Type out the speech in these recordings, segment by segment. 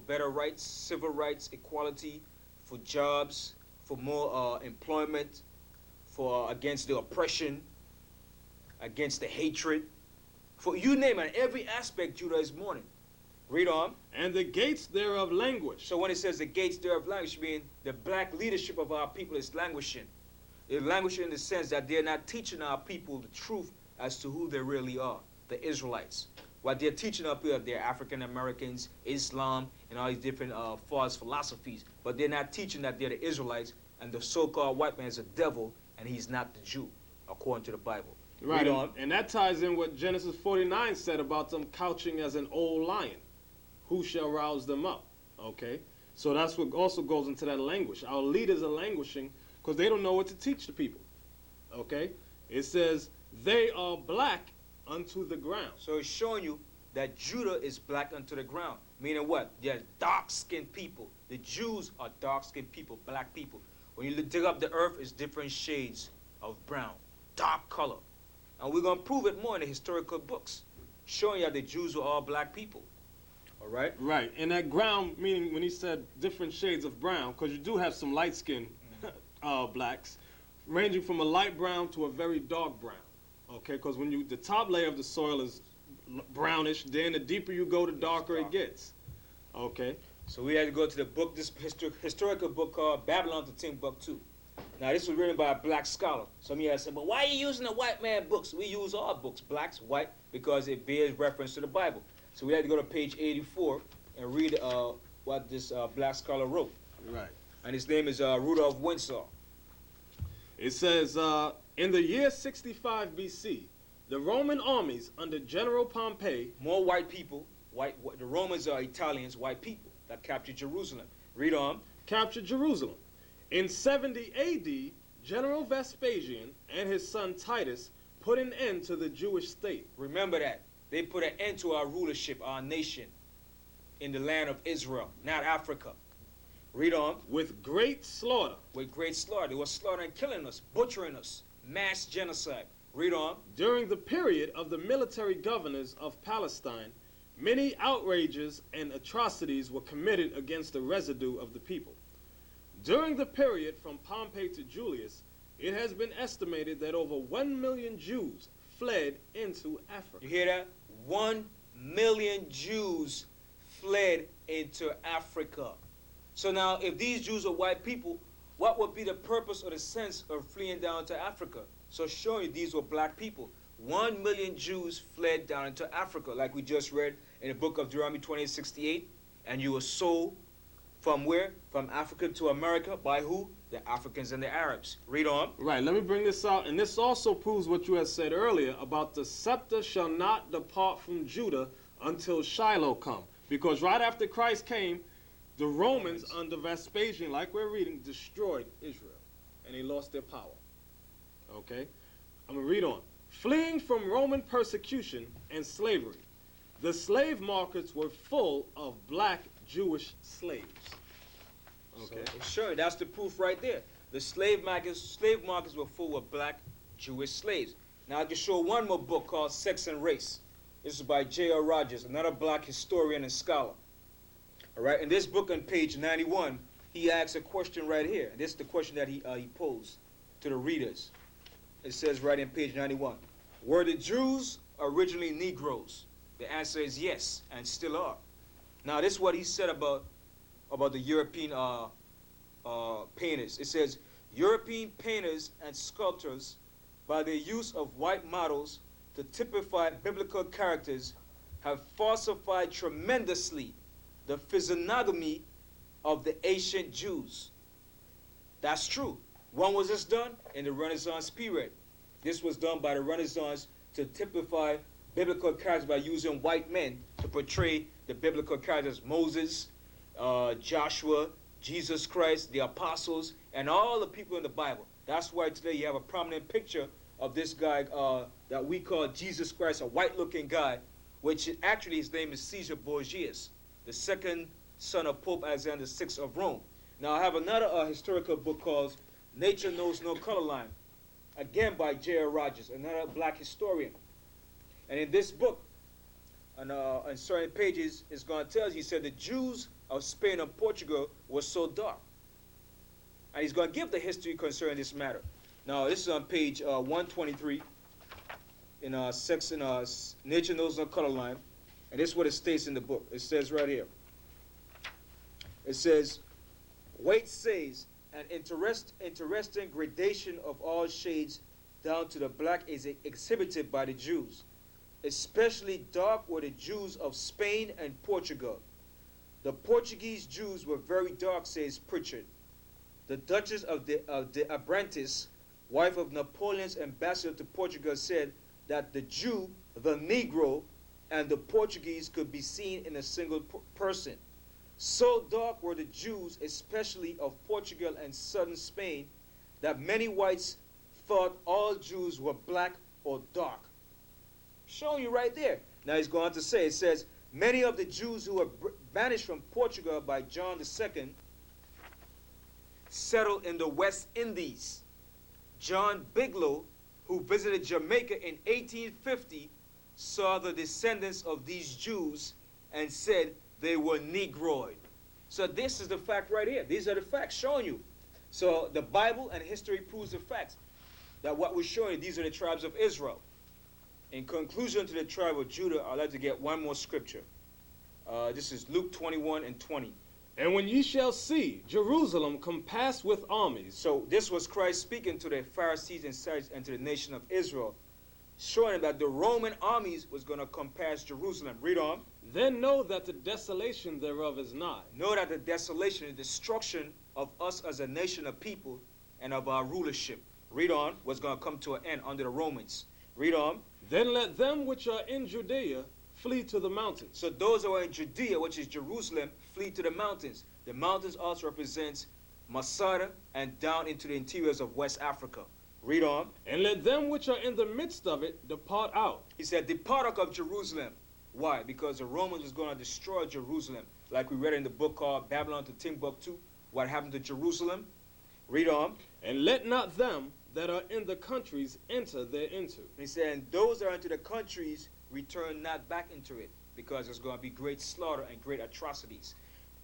better rights, civil rights, equality, for jobs, for more employment, for against the oppression, against the hatred. For you name it, every aspect Judah is mourning. Read on. And the gates thereof languish. So when it says the gates thereof languish, mean the black leadership of our people is languishing. They're languishing in the sense that they're not teaching our people the truth as to who they really are, the Israelites. What they're teaching up here, they're African Americans, Islam, and all these different false philosophies. But they're not teaching that they're the Israelites, and the so-called white man is a devil, and he's not the Jew, according to the Bible. Right, and that ties in what Genesis 49 said about them couching as an old lion. Who shall rouse them up? Okay? So that's what also goes into that language. Our leaders are languishing because they don't know what to teach the people. Okay? It says, they are black unto the ground. So it's showing you that Judah is black unto the ground. Meaning what? They're dark-skinned people. The Jews are dark-skinned people, black people. When you dig up the earth, it's different shades of brown, dark color. And we're going to prove it more in the historical books, showing you that the Jews were all black people. All right? Right. And that ground, meaning when he said different shades of brown, because you do have some light-skinned blacks, ranging from a light brown to a very dark brown. Okay? Because when the top layer of the soil is brownish, then the deeper you go, the darker it gets. Okay? So we had to go to the book, this historical book called Babylon to Timbuktu. Now, this was written by a black scholar. Some of you have said, but why are you using the white man books? We use all books, blacks, white, because it bears reference to the Bible. So we had to go to page 84 and read what this black scholar wrote. Right. And his name is Rudolph Windsor. It says, in the year 65 BC, the Roman armies under General Pompey... More white people. The Romans are Italians, white people, that captured Jerusalem. Read on. Captured Jerusalem. In 70 AD, General Vespasian and his son Titus put an end to the Jewish state. Remember that. They put an end to our rulership, our nation, in the land of Israel, not Africa. Read on. With great slaughter. With great slaughter. They were slaughtering, killing us, butchering us. Mass genocide. Read on. During the period of the military governors of Palestine, many outrages and atrocities were committed against the residue of the people. During the period from Pompey to Julius, it has been estimated that over 1 million Jews fled into Africa. You hear that? 1 million Jews fled into Africa. So now, if these Jews are white people, what would be the purpose or the sense of fleeing down to Africa? So showing you these were black people. 1 million Jews fled down into Africa, like we just read in the book of Deuteronomy 28:68. And you were sold from where? From Africa to America. By who? The Africans and the Arabs. Read on. Right, let me bring this out. And this also proves what you had said earlier about the scepter shall not depart from Judah until Shiloh come. Because right after Christ came, the Romans under Vespasian, like we're reading, destroyed Israel. And they lost their power. Okay? I'm going to read on. Fleeing from Roman persecution and slavery, the slave markets were full of black Jewish slaves. Okay. So, sure, that's the proof right there. The slave markets were full of black Jewish slaves. Now I can show one more book called Sex and Race. This is by J.R. Rogers, another black historian and scholar. All right, in this book on page 91, he asks a question right here. And this is the question that he posed to the readers. It says right in page 91, were the Jews originally Negroes? The answer is yes, and still are. Now, this is what he said about the European painters. It says, European painters and sculptors, by their use of white models to typify biblical characters, have falsified tremendously the physiognomy of the ancient Jews. That's true. When was this done? In the Renaissance period. This was done by the Renaissance to typify biblical characters by using white men to portray the biblical characters, Moses, Joshua, Jesus Christ, the apostles, and all the people in the Bible. That's why today you have a prominent picture of this guy that we call Jesus Christ, a white-looking guy, which actually his name is Caesar Borgias, the second son of Pope Alexander VI of Rome. Now I have another historical book called Nature Knows No Color Line, again by J.R. Rogers, another black historian. And in this book, on certain pages, it's going to tell you, he said the Jews of Spain and Portugal was so dark. And he's going to give the history concerning this matter. Now, this is on page 123 in section Nature Knows No Color Line. And this is what it states in the book. It says right here. It says, Waite says, an interesting gradation of all shades down to the black is exhibited by the Jews. Especially dark were the Jews of Spain and Portugal. The Portuguese Jews were very dark, says Pritchard. The Duchess of de Abrantes, wife of Napoleon's ambassador to Portugal, said that the Jew, the Negro, and the Portuguese could be seen in a single person. So dark were the Jews, especially of Portugal and southern Spain, that many whites thought all Jews were black or dark. Showing you right there. Now he's going on to say, it says, many of the Jews who were banished from Portugal by John II settled in the West Indies. John Bigelow, who visited Jamaica in 1850, saw the descendants of these Jews and said they were Negroid. So this is the fact right here. These are the facts showing you. So the Bible and history proves the facts that what we're showing, these are the tribes of Israel. In conclusion to the tribe of Judah, I'd like to get one more scripture. This is Luke 21:20. And when ye shall see Jerusalem compassed with armies. So this was Christ speaking to the Pharisees and Sadducees and to the nation of Israel, showing that the Roman armies was going to compass Jerusalem. Read on. Then know that the desolation thereof is nigh. Know that the desolation, the destruction of us as a nation of people and of our rulership. Read on. Was going to come to an end under the Romans. Read on. Then let them which are in Judea flee to the mountains. So those who are in Judea, which is Jerusalem, flee to the mountains. The mountains also represents Masada and down into the interiors of West Africa. Read on. And let them which are in the midst of it depart out. He said, depart out of Jerusalem. Why? Because the Romans was going to destroy Jerusalem. Like we read in the book called Babylon to Timbuktu, what happened to Jerusalem. Read on. And let not them that are in the countries enter thereinto. He said, and those that are into the countries return not back into it, because there's going to be great slaughter and great atrocities.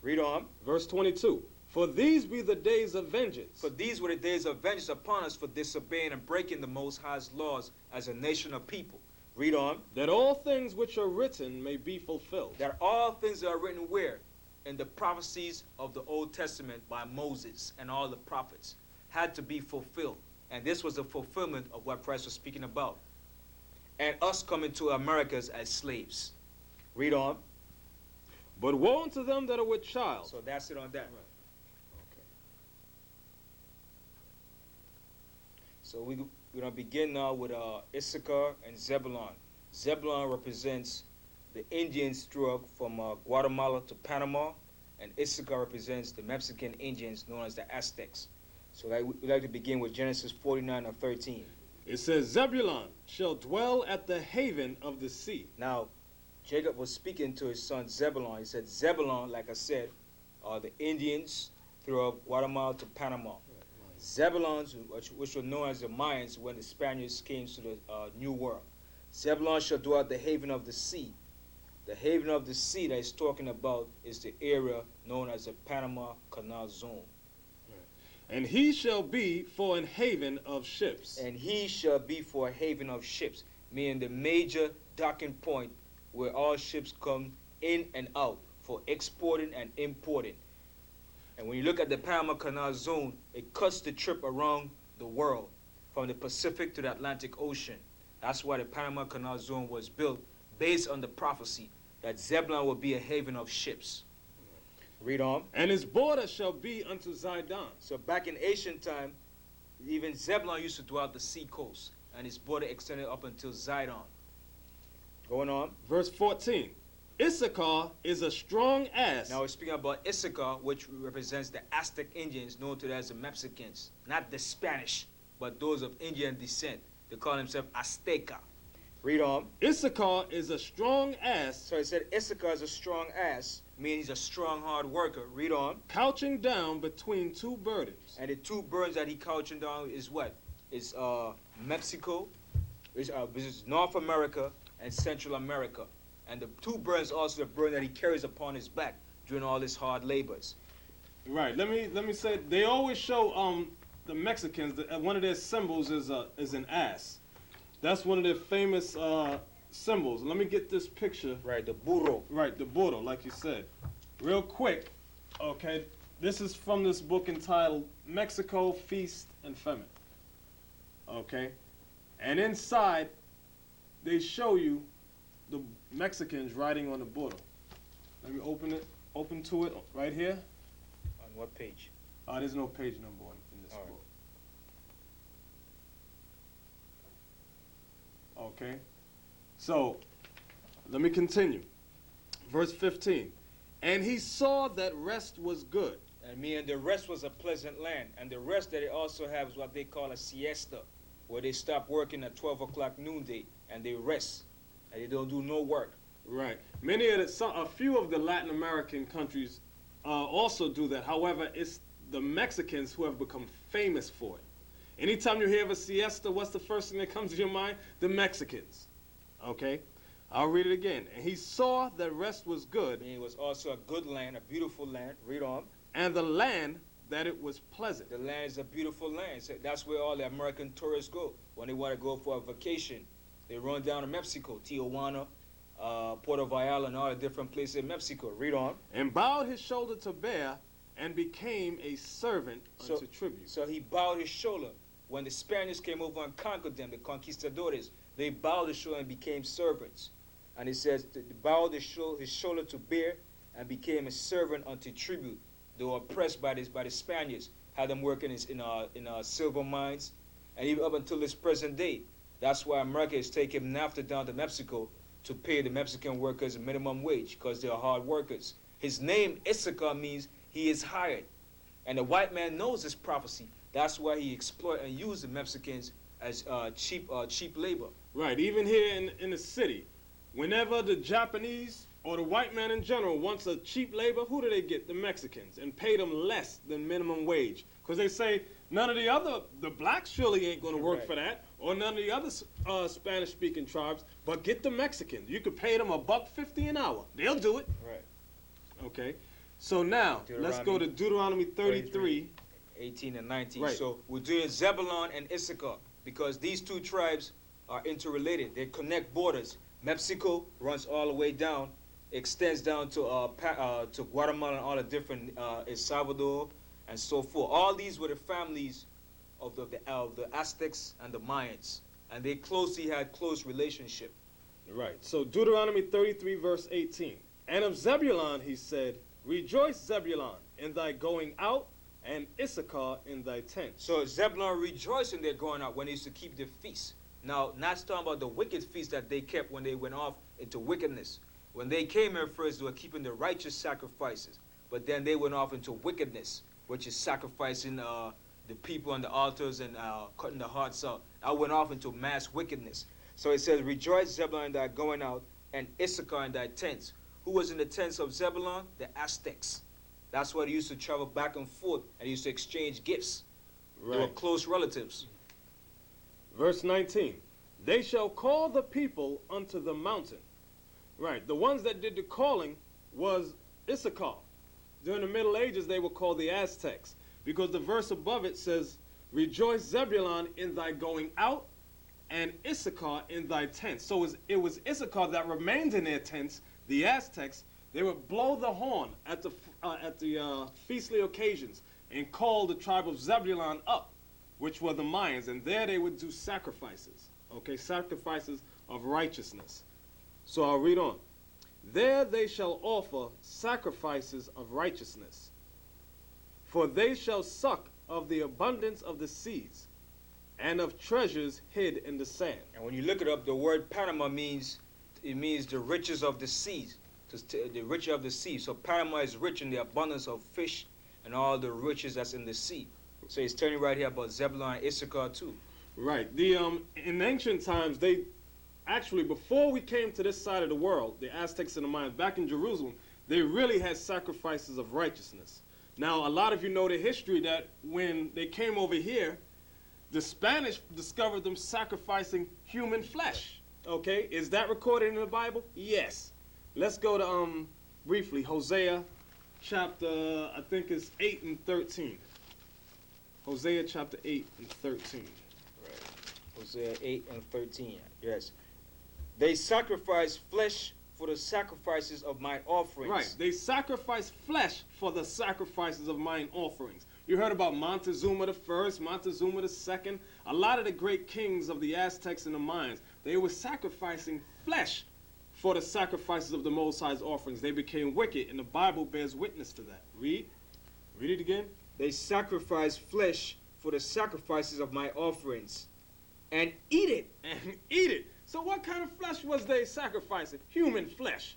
Read on. Verse 22. For these be the days of vengeance. For these were the days of vengeance upon us for disobeying and breaking the Most High's laws as a nation of people. Read on. That all things which are written may be fulfilled. That all things that are written where? In the prophecies of the Old Testament by Moses and all the prophets had to be fulfilled. And this was the fulfillment of what Christ was speaking about. And us coming to Americas as slaves. Read on. But woe unto them that are with child. So that's it on that. Right. Okay. So we're going to begin now with Issachar and Zebulon. Zebulon represents the Indians throughout from Guatemala to Panama, and Issachar represents the Mexican Indians known as the Aztecs. So we'd like to begin with Genesis 49:13. It says, Zebulon shall dwell at the haven of the sea. Now, Jacob was speaking to his son Zebulon. He said, Zebulon, like I said, are the Indians throughout Guatemala to Panama. Zebulons, which were known as the Mayans when the Spaniards came to the New World. Zebulon shall dwell at the haven of the sea. The haven of the sea that he's talking about is the area known as the Panama Canal Zone. And he shall be for an haven of ships. And he shall be for a haven of ships, meaning the major docking point where all ships come in and out for exporting and importing. And when you look at the Panama Canal Zone, it cuts the trip around the world from the Pacific to the Atlantic Ocean. That's why the Panama Canal Zone was built based on the prophecy that Zebulon will be a haven of ships. Read on. And his border shall be unto Zidon. So back in ancient time, even Zebulon used to dwell at the sea coast, and his border extended up until Zidon. Going on. Verse 14. Issachar is a strong ass. Now we're speaking about Issachar, which represents the Aztec Indians, known to as the Mexicans. Not the Spanish, but those of Indian descent. They call themselves Azteca. Read on. Issachar is a strong ass. So it said Issachar is a strong ass, meaning he's a strong, hard worker. Read on. Couching down between two burdens. And the two burdens that he couching down is what? Is Mexico, which is North America and Central America. And the two burdens also the burden that he carries upon his back, doing all this hard labors. Right. Let me say they always show the Mexicans one of their symbols is an ass. That's one of their famous symbols. Let me get this picture. Right, the burro. Right, the burro, like you said. Real quick, okay. This is from this book entitled Mexico, Feast and Famine. Okay, and inside they show you the Mexicans riding on the burro. Let me open to it right here. On what page? There's no page number in this All right. book. Okay, so let me continue. Verse 15. And he saw that rest was good. And the rest was a pleasant land. And the rest that they also have is what they call a siesta, where they stop working at 12 o'clock noonday and they rest and they don't do no work. Right. A few of the Latin American countries also do that. However, it's the Mexicans who have become famous for it. Anytime you hear of a siesta, what's the first thing that comes to your mind? The Mexicans. Okay? I'll read it again. And he saw that rest was good. And it was also a good land, a beautiful land. Read on. And the land that it was pleasant. The land is a beautiful land. So that's where all the American tourists go when they want to go for a vacation. They run down to Mexico, Tijuana, Puerto Vallarta, and all the different places in Mexico. Read on. And bowed his shoulder to bear and became a servant unto tribute. So he bowed his shoulder. When the Spaniards came over and conquered them, the conquistadores, they bowed his shoulder and became servants. And it says, bowed his shoulder to bear and became a servant unto tribute. They were oppressed by the Spaniards, had them working in silver mines, and even up until this present day. That's why America is taking NAFTA down to Mexico to pay the Mexican workers a minimum wage, because they are hard workers. His name, Issachar, means he is hired. And the white man knows this prophecy. That's why he exploit and use the Mexicans as cheap labor. Right, even here in the city, whenever the Japanese or the white man in general wants a cheap labor, who do they get? The Mexicans, and pay them less than minimum wage. Because they say none of the blacks surely ain't going to work for that, or none of the other Spanish-speaking tribes, but get the Mexicans. You could pay them $1.50 an hour. They'll do it. Right. Okay. So now, let's go to Deuteronomy 33. 18 and 19. Right. So we're doing Zebulon and Issachar because these two tribes are interrelated. They connect borders. Mexico runs all the way down, extends down to Guatemala and all the different El Salvador and so forth. All these were the families of the Aztecs and the Mayans, and they had close relationship. Right. So Deuteronomy 33 verse 18. And of Zebulon he said, Rejoice, Zebulon, in thy going out, and Issachar in thy tent. So Zebulon rejoiced in their going out when they used to keep their feasts. Now, not talking about the wicked feast that they kept when they went off into wickedness. When they came here first, they were keeping the righteous sacrifices. But then they went off into wickedness, which is sacrificing the people on the altars and cutting the hearts out. I went off into mass wickedness. So it says, Rejoice, Zebulon, in thy going out, and Issachar in thy tents. Who was in the tents of Zebulon? The Aztecs. That's why they used to travel back and forth and they used to exchange gifts. Right. They were close relatives. Verse 19. They shall call the people unto the mountain. Right. The ones that did the calling was Issachar. During the Middle Ages, they were called the Aztecs, because the verse above it says, Rejoice, Zebulon, in thy going out, and Issachar in thy tents. So it was Issachar that remained in their tents. The Aztecs, they would blow the horn at the feastly occasions and call the tribe of Zebulon up, which were the Mayans, and there they would do sacrifices, okay, sacrifices of righteousness. So I'll read on. There they shall offer sacrifices of righteousness, for they shall suck of the abundance of the seas, and of treasures hid in the sand. And when you look it up, the word Panama means the riches of the seas, the riches of the sea. So Panama is rich in the abundance of fish and all the riches that's in the sea. So he's telling you right here about Zebulon and Issachar too. Right. In ancient times, they actually, before we came to this side of the world, the Aztecs and the Mayans, back in Jerusalem, they really had sacrifices of righteousness. Now, a lot of you know the history that when they came over here, the Spanish discovered them sacrificing human flesh. Okay, is that recorded in the Bible? Yes. Let's go to briefly Hosea chapter, I think it's 8 and 13. Hosea chapter 8 and 13. Right. Hosea 8 and 13. Yes. They sacrifice flesh for the sacrifices of mine offerings. Right. They sacrifice flesh for the sacrifices of mine offerings. You heard about Montezuma the first, Montezuma the second. A lot of the great kings of the Aztecs and the Mayans, they were sacrificing flesh for the sacrifices of the Most High's offerings. They became wicked, and the Bible bears witness to that. Read. Read it again. They sacrifice flesh for the sacrifices of my offerings, and eat it. And eat it. So what kind of flesh was they sacrificing? Human flesh.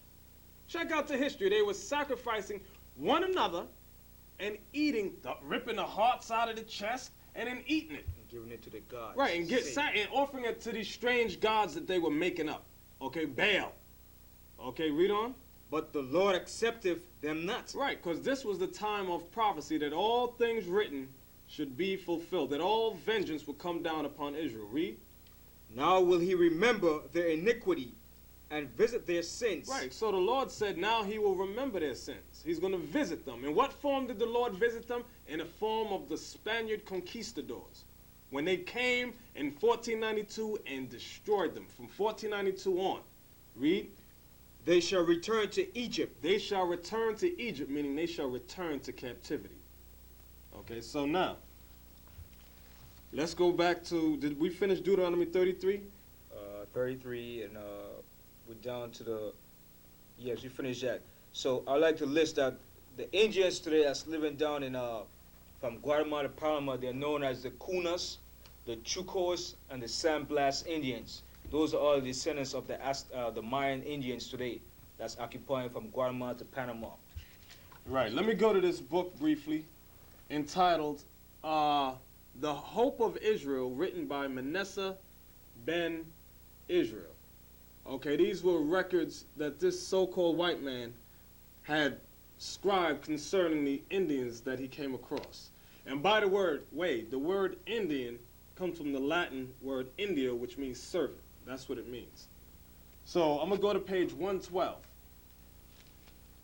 Check out the history. They were sacrificing one another and ripping the hearts out of the chest and then eating it. And giving it to the gods. Right, and offering it to these strange gods that they were making up. Okay, Baal. Okay, read on. But the Lord accepteth them not. Right, because this was the time of prophecy that all things written should be fulfilled, that all vengeance would come down upon Israel. Read. Now will he remember their iniquity and visit their sins. Right, so the Lord said now he will remember their sins. He's going to visit them. In what form did the Lord visit them? In the form of the Spaniard conquistadors. When they came in 1492 and destroyed them from 1492 on. Read. They shall return to Egypt. They shall return to Egypt, meaning they shall return to captivity. Okay, so now, let's go back to, did we finish Deuteronomy 33? 33, and we're down to the, yes, we finished that. So I'd like to list that the Indians today that's living down in, from Guatemala to Panama, they're known as the Kunas, the Chukos, and the San Blas Indians. Those are all descendants of the Mayan Indians today that's occupying from Guatemala to Panama. Right, let me go to this book briefly, entitled The Hope of Israel, written by Manasseh ben Israel. Okay, these were records that this so-called white man had scribed concerning the Indians that he came across. And by the way, the word Indian comes from the Latin word India, which means servant. That's what it means. So I'm going to go to page 112.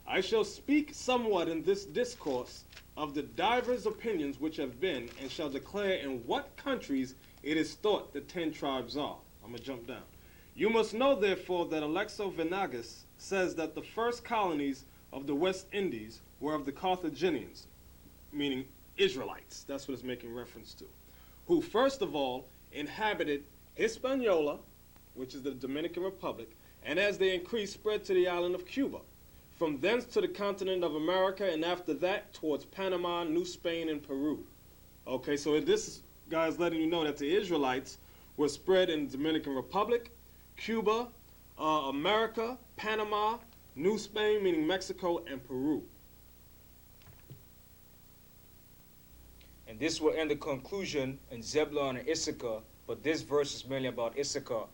I shall speak somewhat in this discourse of the divers opinions which have been, and shall declare in what countries it is thought the 10 tribes are. I'm going to jump down. You must know, therefore, that Alexo Venagas says that the first colonies of the West Indies were of the Carthaginians, meaning Israelites. That's what it's making reference to. Who, first of all, inhabited Hispaniola, which is the Dominican Republic, and as they increased, spread to the island of Cuba. From thence to the continent of America, and after that towards Panama, New Spain, and Peru. Okay, so this guy's letting you know that the Israelites were spread in the Dominican Republic, Cuba, America, Panama, New Spain, meaning Mexico, and Peru. And this will end the conclusion in Zebulun and Issachar, but this verse is mainly about Issachar.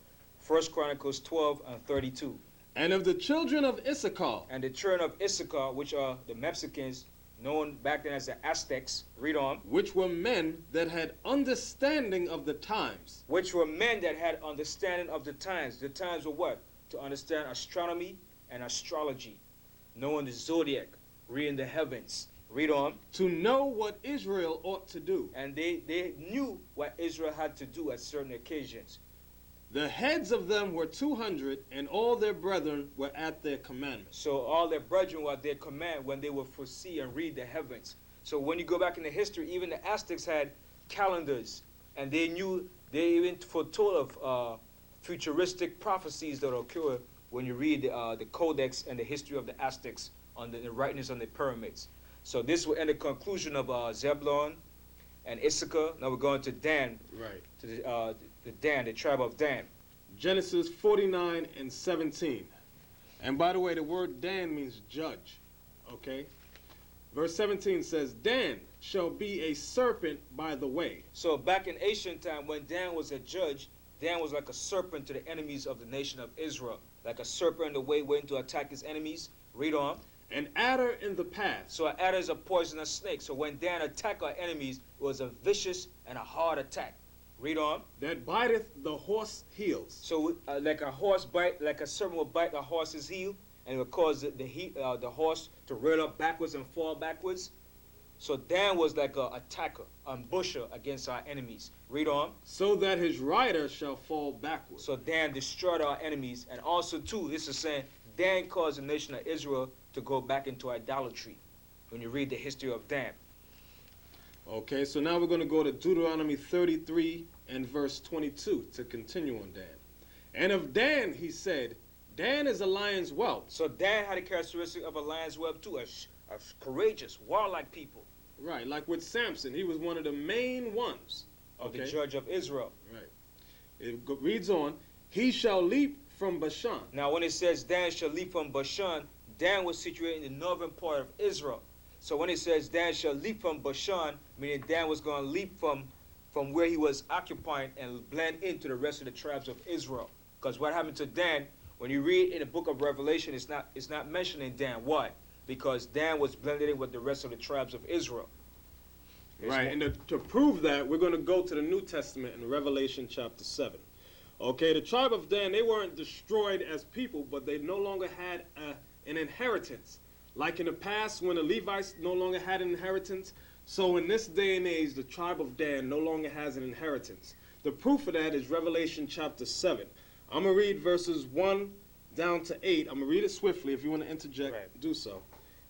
1 Chronicles 12 and 32. And of the children of Issachar. And the children of Issachar, which are the Mexicans, known back then as the Aztecs. Read on. Which were men that had understanding of the times. Which were men that had understanding of the times. The times were what? To understand astronomy and astrology. Knowing the zodiac. Reading the heavens. Read on. To know what Israel ought to do. And they knew what Israel had to do at certain occasions. The heads of them were 200, and all their brethren were at their commandment. So all their brethren were at their command when they would foresee and read the heavens. So when you go back in the history, even the Aztecs had calendars, and they even foretold of futuristic prophecies that occur when you read the Codex and the history of the Aztecs on the writings on the pyramids. So this will end the conclusion of Zebulun and Issachar. Now we're going to Dan. Right. To the Dan, the tribe of Dan. Genesis 49 and 17. And by the way, the word Dan means judge. Okay? Verse 17 says, Dan shall be a serpent by the way. So back in ancient time, when Dan was a judge, Dan was like a serpent to the enemies of the nation of Israel. Like a serpent in the way waiting to attack his enemies. Read on. An adder in the path. So an adder is a poisonous snake. So when Dan attacked our enemies, it was a vicious and a hard attack. Read on. That biteth the horse heels. So like a horse bite, like a serpent will bite a horse's heel, and it would cause the horse to rear up backwards and fall backwards. So Dan was like a attacker, ambusher against our enemies. Read on. So that his rider shall fall backward. So Dan destroyed our enemies, and also too, this is saying Dan caused the nation of Israel to go back into idolatry. When you read the history of Dan. Okay, so now we're going to go to Deuteronomy 33 and verse 22 to continue on Dan. And of Dan he said, Dan is a lion's whelp. So Dan had a characteristic of a lion's whelp too, a courageous, warlike people. Right, like with Samson, he was one of the main ones. Of the judge of Israel. Right. It reads on, he shall leap from Bashan. Now when it says Dan shall leap from Bashan, Dan was situated in the northern part of Israel. So when it says Dan shall leap from Bashan, meaning Dan was going to leap from where he was occupying and blend into the rest of the tribes of Israel. Because what happened to Dan, when you read in the book of Revelation, it's not mentioning Dan. Why? Because Dan was blended in with the rest of the tribes of Israel. Right, and to prove that, we're going to go to the New Testament in Revelation chapter 7. Okay, the tribe of Dan, they weren't destroyed as people, but they no longer had an inheritance. Like in the past, when the Levites no longer had an inheritance, so in this day and age, the tribe of Dan no longer has an inheritance. The proof of that is Revelation chapter 7. I'm going to read verses 1 down to 8. I'm going to read it swiftly. If you want to interject, do so.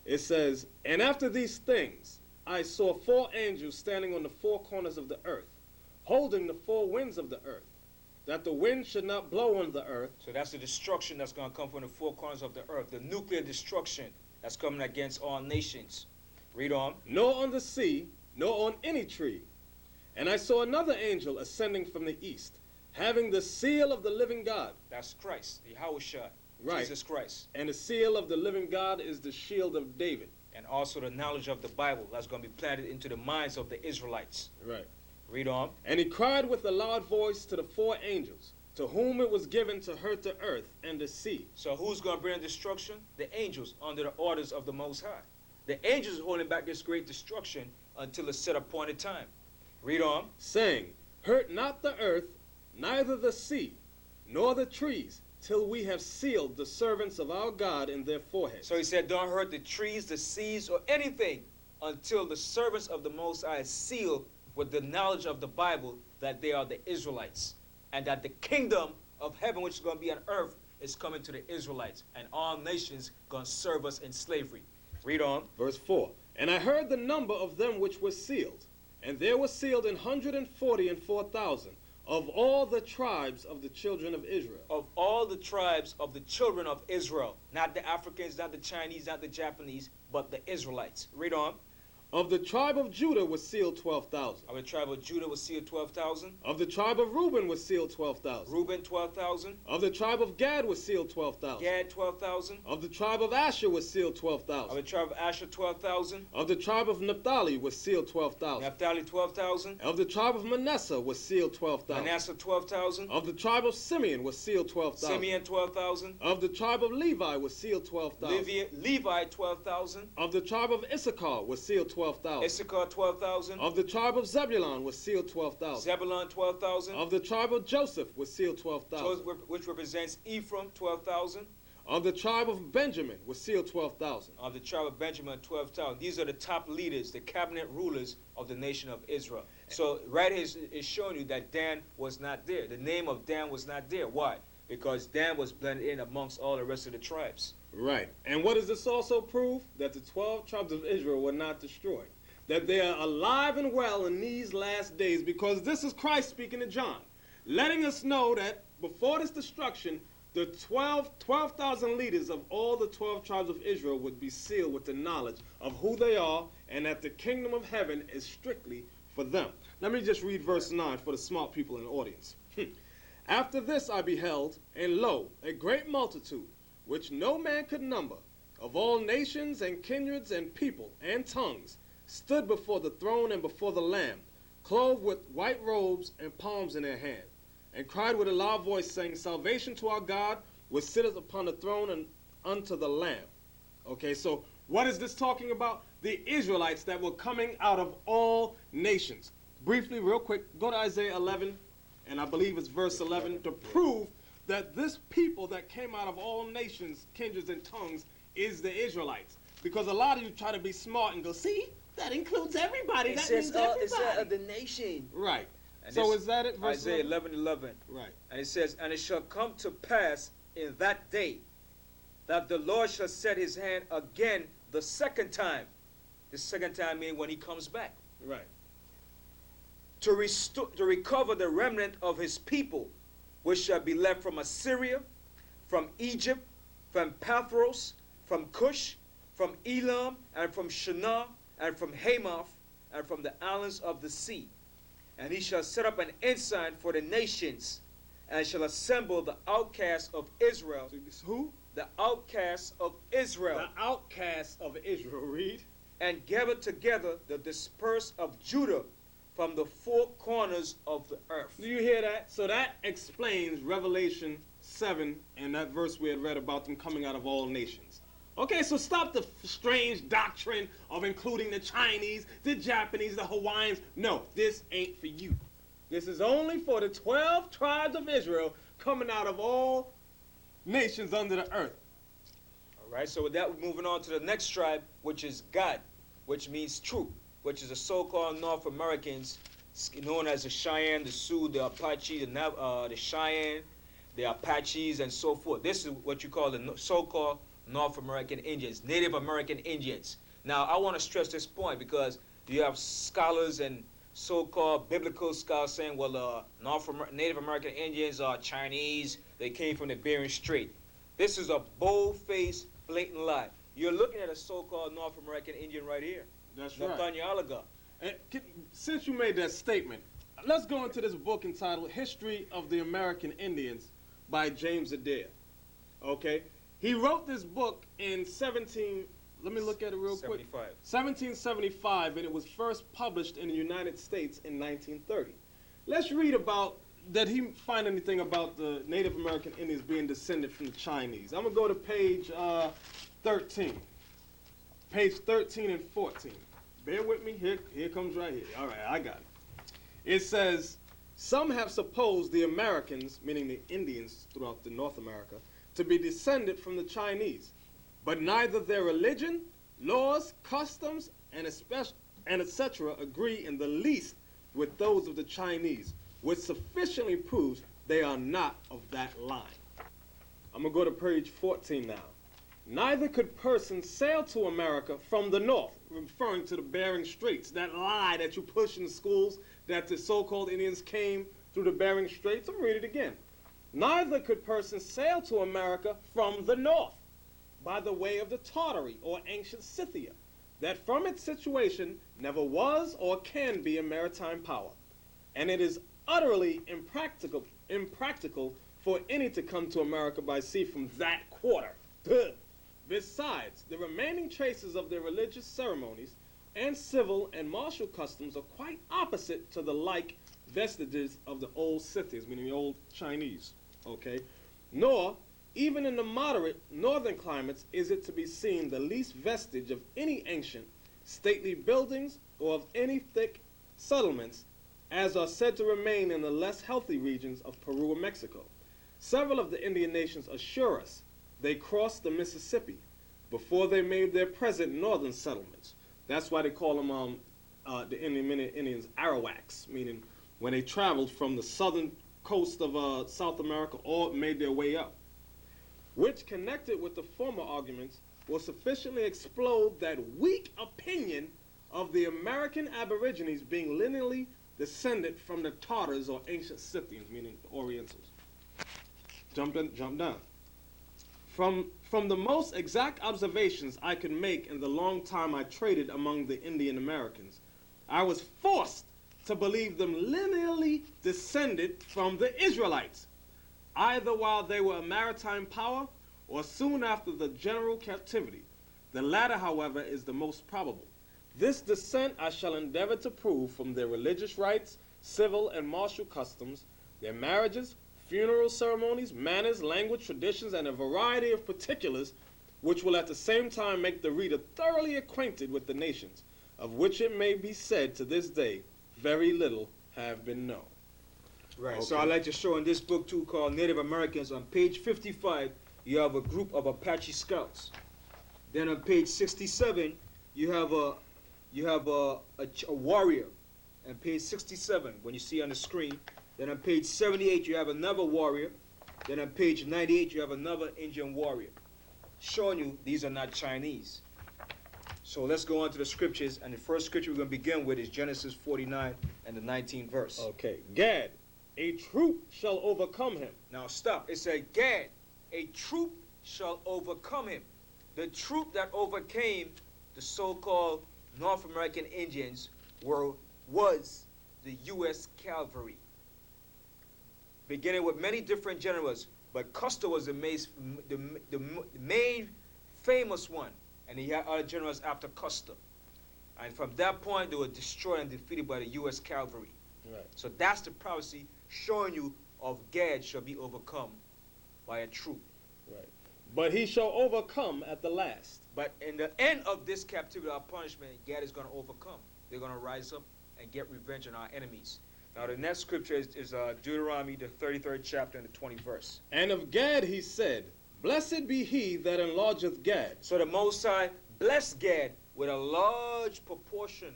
It says, and after these things, I saw 4 angels standing on the 4 corners of the earth, holding the 4 winds of the earth, that the wind should not blow on the earth. So that's the destruction that's going to come from the 4 corners of the earth, the nuclear destruction that's coming against all nations. Read on. Nor on the sea, nor on any tree. And I saw another angel ascending from the east, having the seal of the living God. That's Christ, the Yahushua, right. Jesus Christ. And the seal of the living God is the shield of David. And also the knowledge of the Bible that's going to be planted into the minds of the Israelites. Right. Read on. And he cried with a loud voice to the 4 angels, to whom it was given to hurt the earth and the sea. So who's going to bring destruction? The angels under the orders of the Most High. The angels are holding back this great destruction until a set appointed time. Read on. Saying, hurt not the earth, neither the sea, nor the trees, till we have sealed the servants of our God in their foreheads. So he said, don't hurt the trees, the seas, or anything until the servants of the Most High is sealed with the knowledge of the Bible that they are the Israelites. And that the kingdom of heaven, which is going to be on earth, is coming to the Israelites. And all nations going to serve us in slavery. Read on. Verse 4. And I heard the number of them which were sealed. And there were sealed 144,000. Of all the tribes of the children of Israel. Of all the tribes of the children of Israel. Not the Africans, not the Chinese, not the Japanese, but the Israelites. Read on. Of the tribe of Judah was sealed 12,000. Of the tribe of Judah was sealed 12,000. Of the tribe of Reuben was sealed 12,000. Reuben 12,000. Of the tribe of Gad was sealed 12,000. Gad 12,000. Of the tribe of Asher was sealed Of 12,000. the tribe of Asher 12,000. Of the tribe of Naphtali was sealed 12,000. Naphtali 12,000. Of the tribe of Manasseh was sealed 12,000. Manasseh 12,000. Of the tribe of Simeon was sealed 12,000. Simeon 12,000. Of the tribe of Levi was sealed 12,000. Levi 12,000. Of the tribe of Issachar was sealed 12,000. Issachar 12,000. Of the tribe of Zebulun was sealed 12,000. Zebulun 12,000. Of the tribe of Joseph was sealed 12,000. Which represents Ephraim 12,000. Of the tribe of Benjamin was sealed 12,000. Of the tribe of Benjamin 12,000. These are the top leaders, the cabinet rulers of the nation of Israel. So right here is showing you that Dan was not there. The name of Dan was not there. Why? Because Dan was blended in amongst all the rest of the tribes. Right. And what does this also prove? That the 12 tribes of Israel were not destroyed. That they are alive and well in these last days, because this is Christ speaking to John, letting us know that before this destruction, the 12,000 leaders of all the 12 tribes of Israel would be sealed with the knowledge of who they are, and that the kingdom of heaven is strictly for them. Let me just read verse 9 for the smart people in the audience. After this I beheld, and lo, a great multitude, which no man could number, of all nations and kindreds and people and tongues, stood before the throne and before the Lamb, clothed with white robes and palms in their hand, and cried with a loud voice, saying, Salvation to our God, which sitteth upon the throne, and unto the Lamb. Okay, so what is this talking about? The Israelites that were coming out of all nations. Briefly, real quick, go to Isaiah 11, and I believe it's verse 11, to prove that this people that came out of all nations, kindreds, and tongues is the Israelites. Because a lot of you try to be smart and go, see, that includes everybody. That means everybody. It says the nation. Right. And so this, is that it? Verse Isaiah 11:11. Right. And it says, and it shall come to pass in that day that the Lord shall set his hand again the second time. The second time meaning when he comes back. Right. To recover the remnant of his people, which shall be left from Assyria, from Egypt, from Pathros, from Cush, from Elam, and from Shinar, and from Hamath, and from the islands of the sea. And he shall set up an ensign for the nations, and shall assemble the outcasts of Israel. Who? The outcasts of Israel. The outcasts of Israel. Read. And gather together the dispersed of Judah from the four corners of the earth. Do you hear that? So that explains Revelation 7 and that verse we had read about them coming out of all nations. Okay, so stop the strange doctrine of including the Chinese, the Japanese, the Hawaiians. No, this ain't for you. This is only for the 12 tribes of Israel coming out of all nations under the earth. All right, so with that, we're moving on to the next tribe, which is Gad, which means truth, which is the so-called North Americans, known as the Cheyenne, the Sioux, the Apache, the Cheyenne, the Apaches, and so forth. This is what you call the so-called North American Indians, Native American Indians. Now, I want to stress this point because you have scholars and so-called biblical scholars saying, well, Native American Indians are Chinese, they came from the Bering Strait. This is a bold-faced, blatant lie. You're looking at a so-called North American Indian right here. That's right. Nathaniel. And since you made that statement, let's go into this book entitled History of the American Indians by James Adair. Okay? He wrote this book in let me look at it real quick. 1775, and it was first published in the United States in 1930. Let's read about, did he find anything about the Native American Indians being descended from the Chinese? I'm going to go to page 13. Page 13 and 14. Bear with me. Here comes right here. All right, I got it. It says, some have supposed the Americans, meaning the Indians throughout the North America, to be descended from the Chinese. But neither their religion, laws, customs, and etc. agree in the least with those of the Chinese, which sufficiently proves they are not of that line. I'm going to go to page 14 now. Neither could persons sail to America from the north, referring to the Bering Straits, that lie that you push in schools, that the so-called Indians came through the Bering Straits. I'm going to read it again. Neither could persons sail to America from the north, by the way of the Tartary, or ancient Scythia, that from its situation never was or can be a maritime power, and it is utterly impractical for any to come to America by sea from that quarter. Besides, the remaining traces of their religious ceremonies and civil and martial customs are quite opposite to the like vestiges of the old Scythians, meaning the old Chinese, okay? Nor, even in the moderate northern climates, is it to be seen the least vestige of any ancient, stately buildings or of any thick settlements, as are said to remain in the less healthy regions of Peru and Mexico. Several of the Indian nations assure us they crossed the Mississippi before they made their present northern settlements. That's why they call them the Indians Arawaks, meaning when they traveled from the southern coast of South America or made their way up, which, connected with the former arguments, will sufficiently explode that weak opinion of the American Aborigines being lineally descended from the Tartars or ancient Scythians, meaning the Orientals. Jump down. From the most exact observations I could make in the long time I traded among the Indian Americans, I was forced to believe them lineally descended from the Israelites, either while they were a maritime power or soon after the general captivity. The latter, however, is the most probable. This descent I shall endeavor to prove from their religious rites, civil and martial customs, their marriages, funeral ceremonies, manners, language, traditions, and a variety of particulars which will at the same time make the reader thoroughly acquainted with the nations, of which it may be said to this day very little have been known. Right. So Okay. I like to show in this book too, called Native Americans. On page 55, you have a group of Apache scouts. Then on page 67, you have a warrior. And page 67, when you see on the screen. Then on page 78, you have another warrior. Then on page 98, you have another Indian warrior, showing you these are not Chinese. So let's go on to the scriptures, and the first scripture we're going to begin with is Genesis 49 and the 19th verse. Okay. Gad, a troop shall overcome him. Now stop. It said, Gad, a troop shall overcome him. The troop that overcame the so-called North American Indians was the U.S. cavalry, beginning with many different generals, but Custer was the main famous one, and he had other generals after Custer. And from that point, they were destroyed and defeated by the U.S. cavalry. Right. So that's the prophecy showing you of Gad shall be overcome by a troop. Right. But he shall overcome at the last. But in the end of this captivity or punishment, Gad is going to overcome. They're going to rise up and get revenge on our enemies. Now the next scripture is Deuteronomy, the 33rd chapter and the 20th verse. And of Gad he said, Blessed be he that enlargeth Gad. So the Most High blessed Gad with a large proportion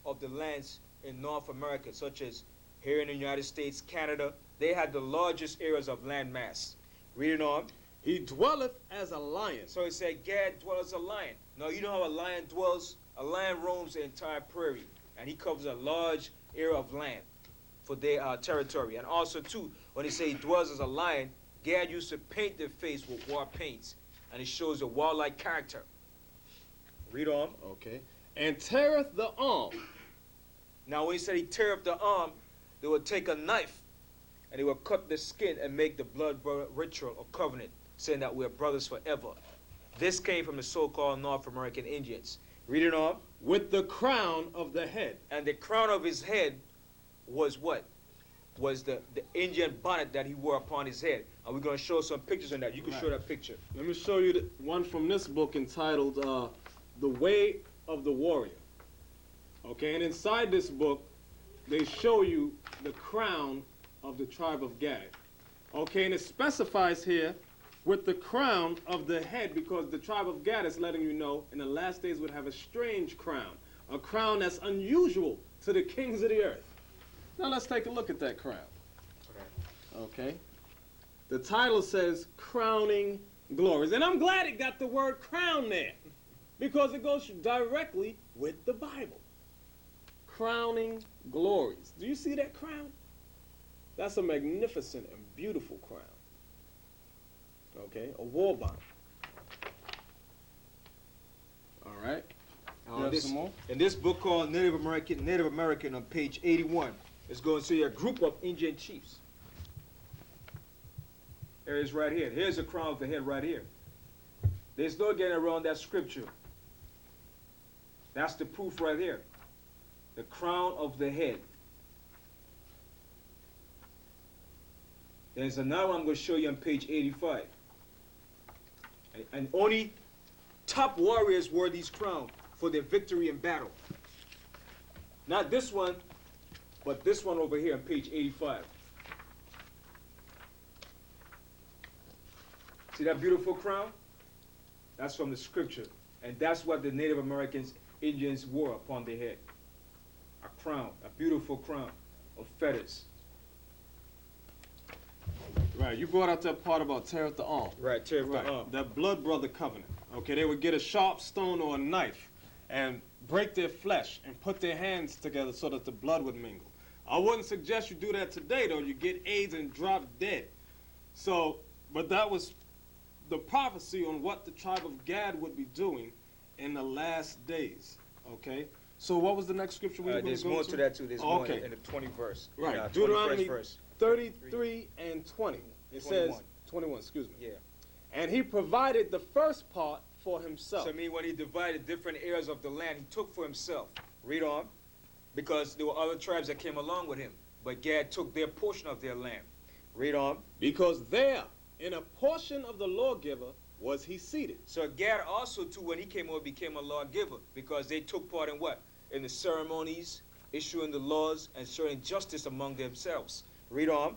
of the lands in North America, such as here in the United States, Canada. They had the largest areas of land mass. Reading on. He dwelleth as a lion. So it said Gad dwells as a lion. Now you know how a lion dwells? A lion roams the entire prairie, and he covers a large area of land for their territory. And also too, when he say he dwells as a lion, Gad used to paint their face with war paints, and it shows a warlike character. Read on. Okay. And teareth the arm. Now when he said he tear up the arm, they would take a knife and they would cut the skin and make the blood ritual or covenant, saying that we're brothers forever. This came from the so-called North American Indians. Read it on. With the crown of the head. And the crown of his head was what? Was the Indian bonnet that he wore upon his head. And we're going to show some pictures on that. You can show that picture. Let me show you the one from this book entitled The Way of the Warrior. Okay, and inside this book, they show you the crown of the tribe of Gad. Okay, and it specifies here with the crown of the head, because the tribe of Gad is letting you know in the last days would have a strange crown, a crown that's unusual to the kings of the earth. Now let's take a look at that crown. Okay. The title says Crowning Glories, and I'm glad it got the word crown there, because it goes directly with the Bible. Crowning Glories. Do you see that crown? That's a magnificent and beautiful crown. Okay, a war bonnet. All right. Some more? In this book called Native American on page 81, it's going to see a group of Indian chiefs. There it is right here. Here's the crown of the head right here. There's no getting around that scripture. That's the proof right here. The crown of the head. There's another one I'm going to show you on page 85. And only top warriors wore these crowns for their victory in battle. Not this one, but this one over here on page 85. See that beautiful crown? That's from the scripture. And that's what the Native Americans, Indians wore upon their head. A crown, a beautiful crown of feathers. Right, you brought out that part about tear up the arm. Right, tear up the arm. That blood brother covenant. Okay, they would get a sharp stone or a knife and break their flesh and put their hands together so that the blood would mingle. I wouldn't suggest you do that today, though. You get AIDS and drop dead. So, but that was the prophecy on what the tribe of Gad would be doing in the last days. Okay? So what was the next scripture we were going to go to? There's more to that, too. There's more in the 20th verse. Right, Deuteronomy 33 and 20. It 21. says, 21, excuse me. Yeah. And he provided the first part for himself. So I mean, when he divided different areas of the land, he took for himself. Read on. Because there were other tribes that came along with him. But Gad took their portion of their land. Read on. Because there, in a portion of the lawgiver, was he seated. So Gad also, too, when he came over, became a lawgiver. Because they took part in what? In the ceremonies, issuing the laws, and showing justice among themselves. Read on.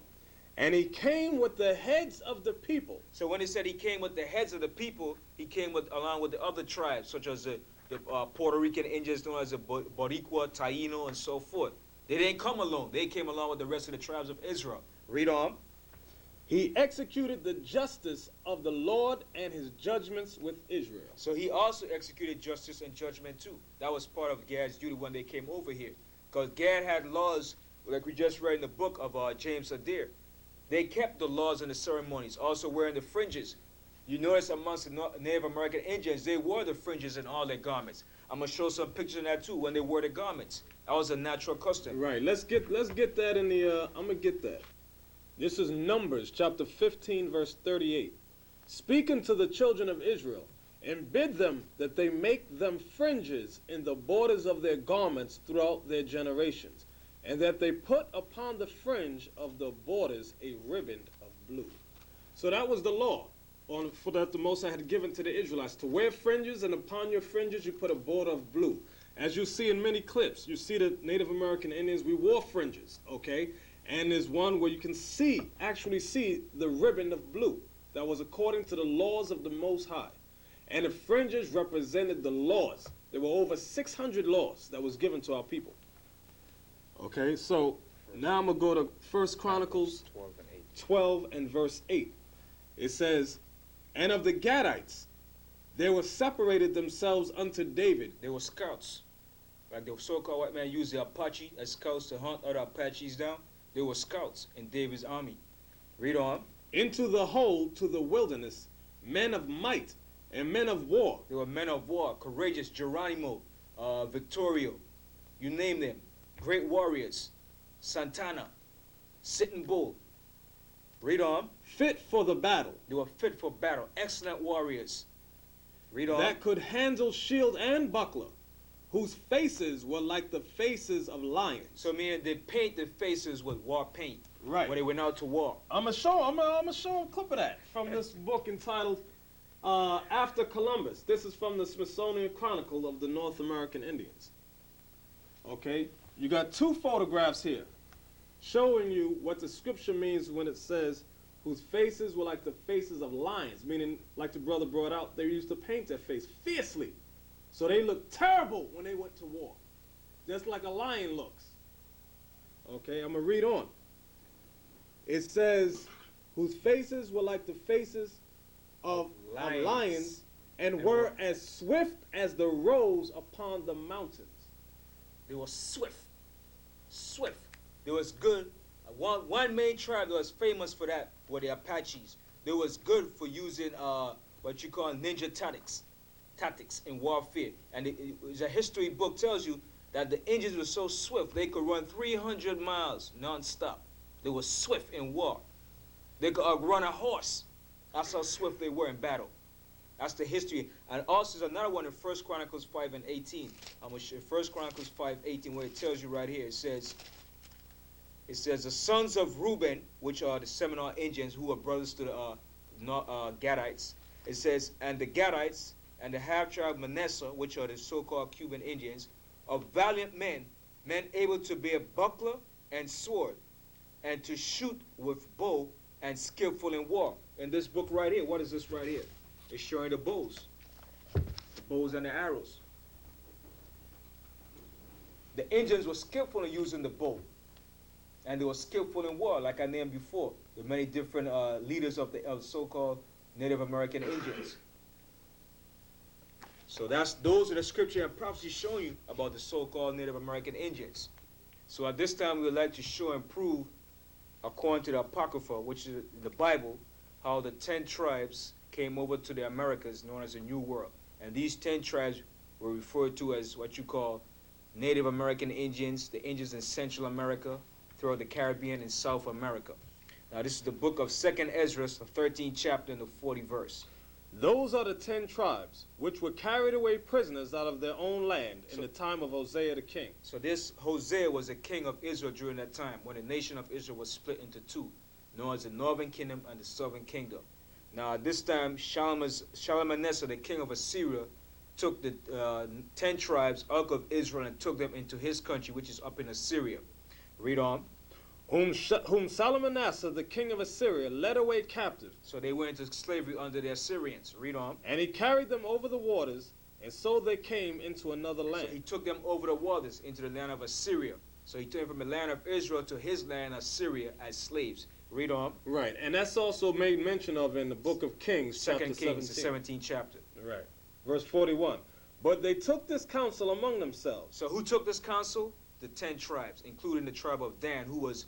And he came with the heads of the people. So when he said he came with the heads of the people, he came with along with the other tribes, such as the Puerto Rican Indians known as the Boricua, Taino, and so forth. They didn't come alone. They came along with the rest of the tribes of Israel. Read on. He executed the justice of the Lord and his judgments with Israel. So he also executed justice and judgment too. That was part of Gad's duty when they came over here. Because Gad had laws, like we just read in the book of James Adair. They kept the laws and the ceremonies, also wearing the fringes. You notice amongst the Native American Indians, they wore the fringes in all their garments. I'm going to show some pictures of that too, when they wore the garments. That was a natural custom. Right, let's get that in the, I'm going to get that. This is Numbers chapter 15, verse 38. Speaking to the children of Israel, and bid them that they make them fringes in the borders of their garments throughout their generations, and that they put upon the fringe of the borders a riband of blue. So that was the law for that the Most High had given to the Israelites, to wear fringes, and upon your fringes you put a border of blue. As you see in many clips, you see the Native American Indians, we wore fringes, okay? And there's one where you can actually see the ribbon of blue. That was according to the laws of the Most High. And the fringes represented the laws. There were over 600 laws that was given to our people. Okay, so now I'm going to go to 1 Chronicles 12 and verse 8. It says, and of the Gadites, they were separated themselves unto David. They were scouts. Like the so-called white man used the Apache as scouts to hunt other Apaches down. They were scouts in David's army. Read on. Into the whole, to the wilderness, men of might and men of war. They were men of war, courageous, Geronimo, Victorio, you name them. Great warriors, Santana, Sitting Bull. Read on. Fit for the battle. They were fit for battle, excellent warriors. Read on. That could handle shield and buckler, whose faces were like the faces of lions. So meaning they paint their faces with war paint. Right. When they went out to war. I'm gonna show a clip of that from this book entitled After Columbus. This is from the Smithsonian Chronicle of the North American Indians. Okay, you got two photographs here showing you what the scripture means when it says whose faces were like the faces of lions, meaning, like the brother brought out, they used to paint their face fiercely. So they looked terrible when they went to war, just like a lion looks. Okay, I'm going to read on. It says, whose faces were like the faces of lions, and were as swift as the roes upon the mountains. They were swift. Swift. They was good. One main tribe that was famous for that were the Apaches. They was good for using what you call ninja tactics in warfare. And a history book tells you that the Indians were so swift they could run 300 miles non-stop. They were swift in war. They could run a horse. That's how swift they were in battle. That's the history. And also there's another one in 1 Chronicles 5 and 18. I'm going to show you 1 Chronicles 5:18 where it tells you right here. It says the sons of Reuben, which are the Seminole Indians who are brothers to the Gadites. It says, and the Gadites and the half-tribe Manasseh, which are the so-called Cuban Indians, are valiant men able to bear buckler and sword, and to shoot with bow and skillful in war. In this book right here, what is this right here? It's showing the bows and the arrows. The Indians were skillful in using the bow, and they were skillful in war, like I named before, the many different leaders of the so-called Native American Indians. So those are the scripture and prophecy showing you about the so-called Native American Indians. So at this time, we would like to show and prove, according to the Apocrypha, which is the Bible, how the 10 tribes came over to the Americas, known as the New World. And these 10 tribes were referred to as what you call Native American Indians, the Indians in Central America, throughout the Caribbean and South America. Now this is the book of 2nd Ezra, the 13th chapter and the 40th verse. Those are the 10 tribes which were carried away prisoners out of their own land in the time of Hosea the king. So this Hosea was a king of Israel during that time, when the nation of Israel was split into two, known as the northern kingdom and the southern kingdom. Now at this time, Shalmaneser, the king of Assyria, took the 10 tribes out of Israel and took them into his country, which is up in Assyria. Read on. whom Salmanasseh, the king of Assyria, led away captive. So they went into slavery under the Assyrians. Read on. And he carried them over the waters, and so they came into another land. So he took them over the waters into the land of Assyria. So he took them from the land of Israel to his land, Assyria, as slaves. Read on. Right, and that's also made mention of in the book of Kings, Second chapter Kings, 17. the 17th chapter. Right, verse 41. But they took this counsel among themselves. So who took this counsel? The 10 tribes, including the tribe of Dan, who was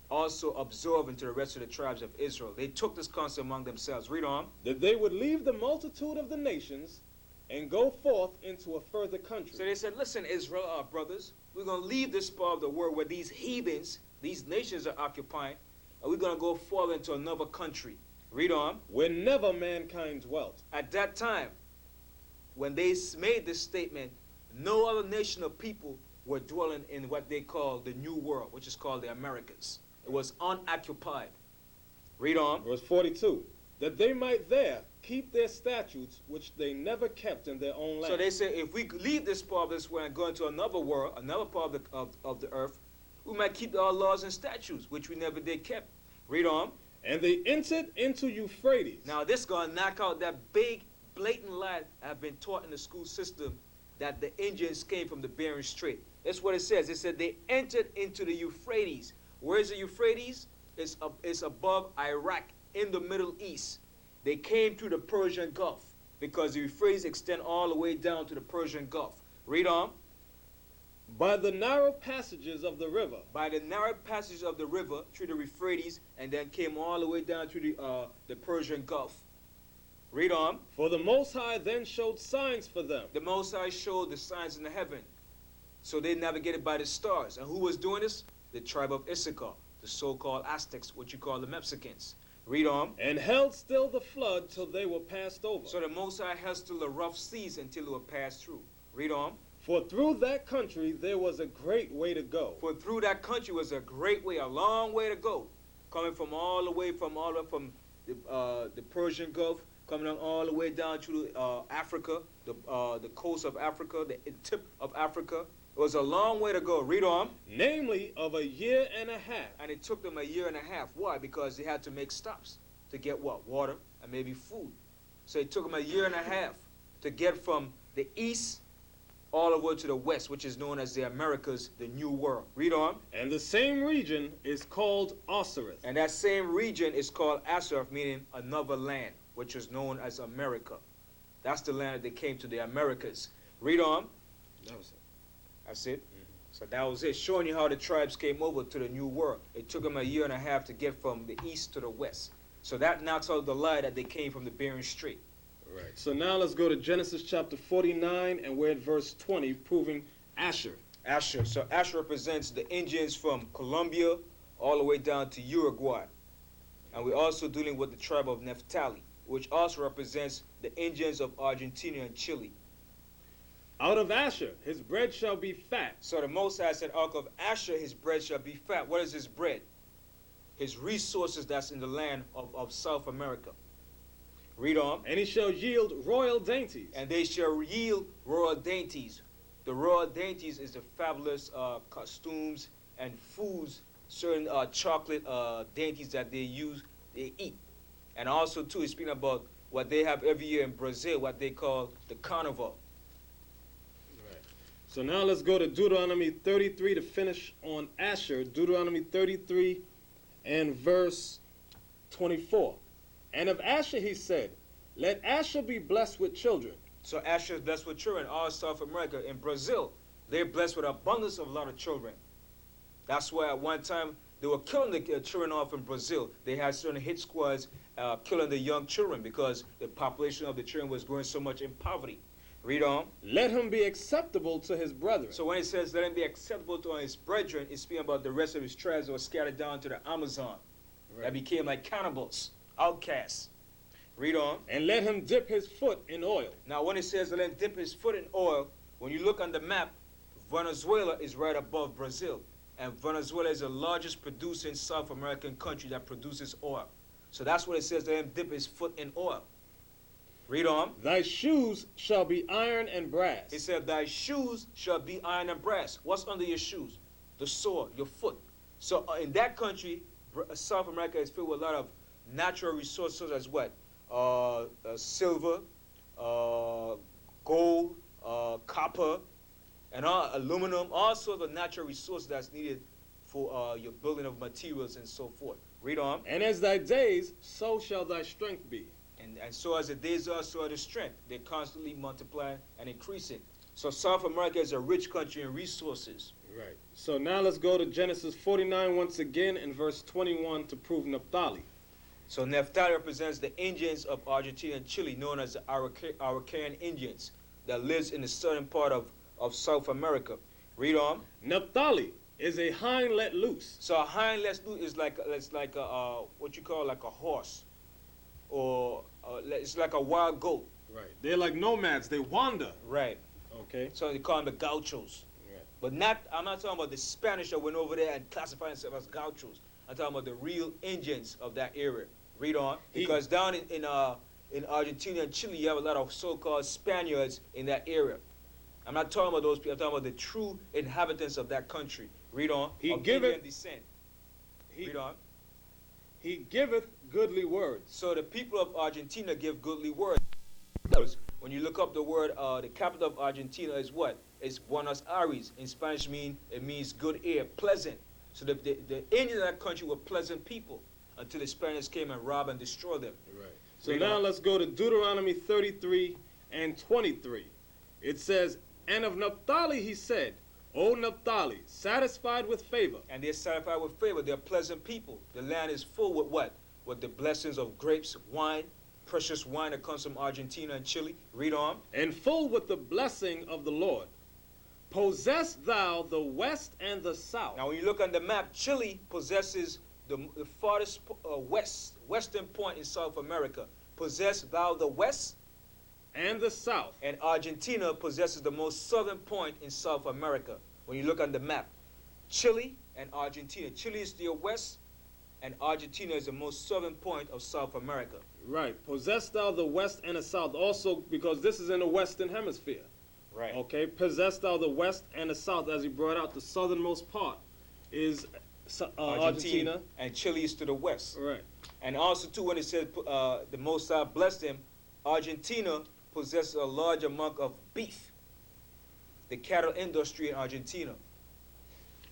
also absorbed into the rest of the tribes of Israel. They took this counsel among themselves. Read on. That they would leave the multitude of the nations and go forth into a further country. So they said, listen, Israel, our brothers, we're going to leave this part of the world where these heathens, these nations are occupying, and we're going to go forth into another country. Read on. Where never mankind dwelt. At that time, when they made this statement, no other nation of people were dwelling in what they call the New World, which is called the Americas. It was unoccupied. Read on. Verse 42. That they might there keep their statutes, which they never kept in their own land. So they say, if we leave this part of this world and go into another world, another part of the earth, we might keep our laws and statutes, which we never did kept. Read on. And they entered into Euphrates. Now this is going to knock out that big, blatant lie I've been taught in the school system, that the Indians came from the Bering Strait. That's what it says. It said they entered into the Euphrates. Where is the Euphrates? It's above Iraq, in the Middle East. They came through the Persian Gulf, because the Euphrates extend all the way down to the Persian Gulf. Read on. By the narrow passages of the river. By the narrow passages of the river through the Euphrates, and then came all the way down to the Persian Gulf. Read on. For the Most High then showed signs for them. The Most High showed the signs in the heaven. So they navigated by the stars. And who was doing this? The tribe of Issachar, the so-called Aztecs, what you call the Mexicans. Read on. And held still the flood till they were passed over. So the Most High held still the rough seas until they were passed through. Read on. For through that country there was a great way to go. For through that country was a great way, a long way to go. Coming from all the way from the Persian Gulf, coming on all the way down to Africa, the coast of Africa, the tip of Africa. It was a long way to go. Read on. Namely, of a year and a half. And it took them a year and a half. Why? Because they had to make stops to get what? Water and maybe food. So it took them a year and a half to get from the east all the way to the west, which is known as the Americas, the New World. Read on. And the same region is called Osiris. And that same region is called Asareth, meaning another land, which is known as America. That's the land that they came to, the Americas. Read on. That was it. That's it. So that was it, showing you how the tribes came over to the New World. It took them a year and a half to get from the east to the west. So that knocks out the lie that they came from the Bering Strait. Right. So now let's go to Genesis chapter 49, and we're at verse 20, proving Asher. Asher. So Asher represents the Indians from Colombia all the way down to Uruguay. And we're also dealing with the tribe of Naphtali, which also represents the Indians of Argentina and Chile. Out of Asher his bread shall be fat. So the Most High said, out of Asher his bread shall be fat. What is his bread? His resources that's in the land of South America. Read on. And he shall yield royal dainties. And they shall yield royal dainties. The royal dainties is the fabulous costumes and foods, certain chocolate dainties that they eat. And also, too, he's speaking about what they have every year in Brazil, what they call the carnival. Right. So now let's go to Deuteronomy 33 to finish on Asher. Deuteronomy 33 and verse 24. And of Asher he said, let Asher be blessed with children. So Asher is blessed with children. All South America, in Brazil, they're blessed with abundance of a lot of children. That's why at one time they were killing the children off in Brazil. They had certain hit squads killing the young children because the population of the children was growing so much in poverty. Read on. Let him be acceptable to his brethren. So when it says let him be acceptable to his brethren, it's speaking about the rest of his tribes that were scattered down to the Amazon. Right. That became like cannibals, outcasts. Read on. And let him dip his foot in oil. Now when it says let him dip his foot in oil, when you look on the map, Venezuela is right above Brazil. And Venezuela is the largest producing South American country that produces oil. So that's what it says, let him dip his foot in oil. Read on. Thy shoes shall be iron and brass. It said, thy shoes shall be iron and brass. What's under your shoes? The sole, your foot. So in that country, South America is filled with a lot of natural resources as what? Silver, uh, gold, copper, and all, aluminum, all sorts of natural resources that's needed for your building of materials and so forth. Read on. And as thy days, so shall thy strength be. And so as the days are, so are the strength. They constantly multiply and increasing. So South America is a rich country in resources. Right. So now let's go to Genesis 49 once again in verse 21 to prove Naphtali. So Naphtali represents the Indians of Argentina and Chile, known as the Araucanian Indians, that lives in the southern part of South America. Read on. Naphtali is a hind let loose. So a hind let loose is like a what you call like a horse, or it's like a wild goat. Right. They're like nomads. They wander. Right. Okay. So they call them the gauchos. Right. But I'm not talking about the Spanish that went over there and classified themselves as gauchos. I'm talking about the real Indians of that area. Read on. Because down in Argentina and Chile, you have a lot of so-called Spaniards in that area. I'm not talking about those people. I'm talking about the true inhabitants of that country. Read on. Of Indian descent. Read on. He giveth goodly words. So the people of Argentina give goodly words. When you look up the word, the capital of Argentina is what? It's Buenos Aires. In Spanish, it means good air, pleasant. So the Indians of that country were pleasant people until the Spaniards came and robbed and destroyed them. Right. So now let's go to Deuteronomy 33 and 23. It says, and of Naphtali he said, O Naphtali, satisfied with favor. And they're satisfied with favor. They're pleasant people. The land is full with what? With the blessings of grapes, wine, precious wine that comes from Argentina and Chile. Read on. And full with the blessing of the Lord. Possess thou the west and the south. Now when you look on the map, Chile possesses the farthest western point in South America. Possess thou the west and the south. And Argentina possesses the most southern point in South America. When you look on the map, Chile and Argentina. Chile is to your west, and Argentina is the most southern point of South America. Right. Possess thou the west and the south. Also, because this is in the western hemisphere. Right. Okay. Possess thou the west and the south. As he brought out, the southernmost part is Argentina. And Chile is to the west. Right. And also, too, when it says the Most High blessed them, Argentina possesses a large amount of beef. The cattle industry in Argentina.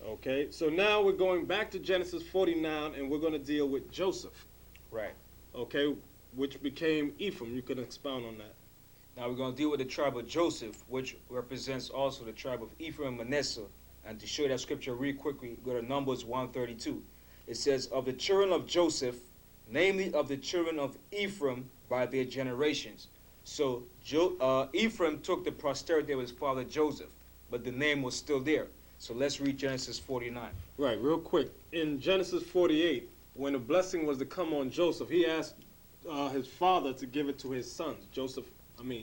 Okay, so now we're going back to Genesis 49, and we're going to deal with Joseph. Right. Okay, which became Ephraim. You can expound on that. Now we're going to deal with the tribe of Joseph, which represents also the tribe of Ephraim and Manasseh. And to show that scripture real quickly, go to Numbers 132. It says, of the children of Joseph, namely of the children of Ephraim by their generations. So Ephraim took the posterity of his father Joseph, but the name was still there. So let's read Genesis 49. Right, real quick. In Genesis 48, when the blessing was to come on Joseph, he asked his father to give it to his sons,